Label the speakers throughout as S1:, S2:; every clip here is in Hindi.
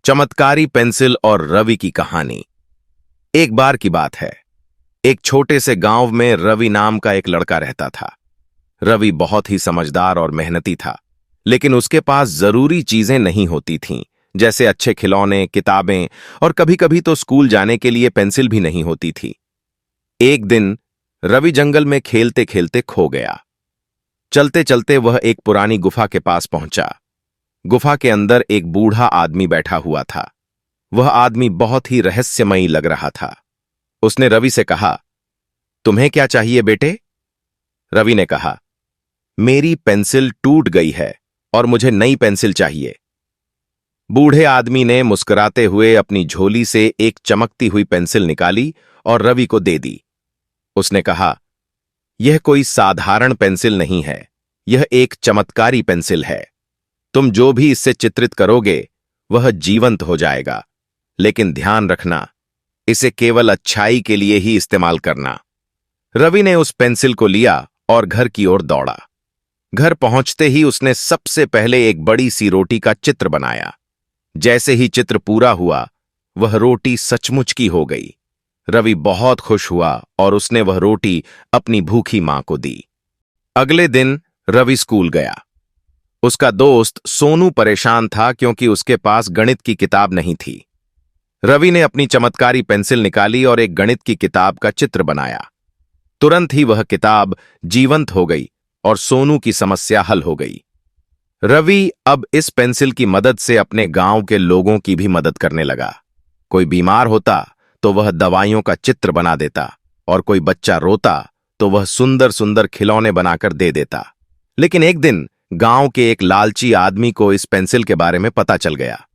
S1: चमत्कारी पेंसिल और रवि की कहानी। एक बार की बात है। एक छोटे से गांव में रवि नाम का एक लड़का रहता था। रवि बहुत ही समझदार और मेहनती था, लेकिन उसके पास जरूरी चीजें नहीं होती थीं, जैसे अच्छे खिलौने, किताबें और कभी-कभी तो स्कूल जाने के लिए पेंसिल भी नहीं होती थी। एक दिन रवि जंगल में खेलते खेलते खो गया। चलते चलते वह एक पुरानी गुफा के पास पहुंचा। गुफा के अंदर एक बूढ़ा आदमी बैठा हुआ था। वह आदमी बहुत ही रहस्यमयी लग रहा था। उसने रवि से कहा, तुम्हें क्या चाहिए बेटे? रवि ने कहा, मेरी पेंसिल टूट गई है और मुझे नई पेंसिल चाहिए। बूढ़े आदमी ने मुस्कुराते हुए अपनी झोली से एक चमकती हुई पेंसिल निकाली और रवि को दे दी। उसने कहा, यह कोई साधारण पेंसिल नहीं है, यह एक चमत्कारी पेंसिल है। तुम जो भी इससे चित्रित करोगे वह जीवंत हो जाएगा, लेकिन ध्यान रखना, इसे केवल अच्छाई के लिए ही इस्तेमाल करना। रवि ने उस पेंसिल को लिया और घर की ओर दौड़ा। घर पहुंचते ही उसने सबसे पहले एक बड़ी सी रोटी का चित्र बनाया। जैसे ही चित्र पूरा हुआ, वह रोटी सचमुच की हो गई। रवि बहुत खुश हुआ और उसने वह रोटी अपनी भूखी मां को दी। अगले दिन रवि स्कूल गया। उसका दोस्त सोनू परेशान था क्योंकि उसके पास गणित की किताब नहीं थी। रवि ने अपनी चमत्कारी पेंसिल निकाली और एक गणित की किताब का चित्र बनाया। तुरंत ही वह किताब जीवंत हो गई और सोनू की समस्या हल हो गई। रवि अब इस पेंसिल की मदद से अपने गांव के लोगों की भी मदद करने लगा। कोई बीमार होता तो वह दवाइयों का चित्र बना देता और कोई बच्चा रोता तो वह सुंदर सुंदर खिलौने बनाकर दे देता। लेकिन एक दिन गांव के एक लालची आदमी को इस पेंसिल के बारे में पता चल गया।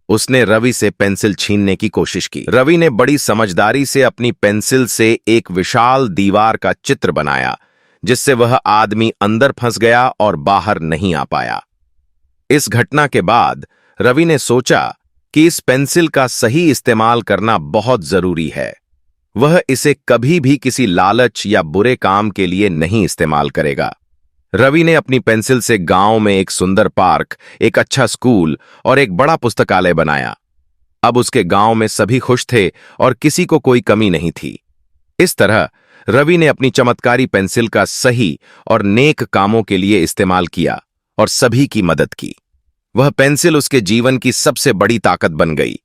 S1: उसने रवि से पेंसिल छीनने की कोशिश की। रवि ने बड़ी समझदारी से अपनी पेंसिल से एक विशाल दीवार का चित्र बनाया, जिससे वह आदमी अंदर फंस गया और बाहर नहीं आ पाया। इस घटना के बाद रवि ने सोचा कि इस पेंसिल का सही इस्तेमाल करना बहुत जरूरी है। वह इसे कभी भी किसी लालच या बुरे काम के लिए नहीं इस्तेमाल करेगा। रवि ने अपनी पेंसिल से गांव में एक सुंदर पार्क, एक अच्छा स्कूल और एक बड़ा पुस्तकालय बनाया। अब उसके गांव में सभी खुश थे और किसी को कोई कमी नहीं थी। इस तरह रवि ने अपनी चमत्कारी पेंसिल का सही और नेक कामों के लिए इस्तेमाल किया और सभी की मदद की। वह पेंसिल उसके जीवन की सबसे बड़ी ताकत बन गई,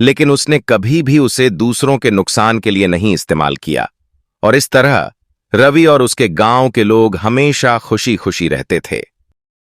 S1: लेकिन उसने कभी भी उसे दूसरों के नुकसान के लिए नहीं इस्तेमाल किया। और इस तरह रवि और उसके गांव के लोग हमेशा खुशी खुशी रहते थे।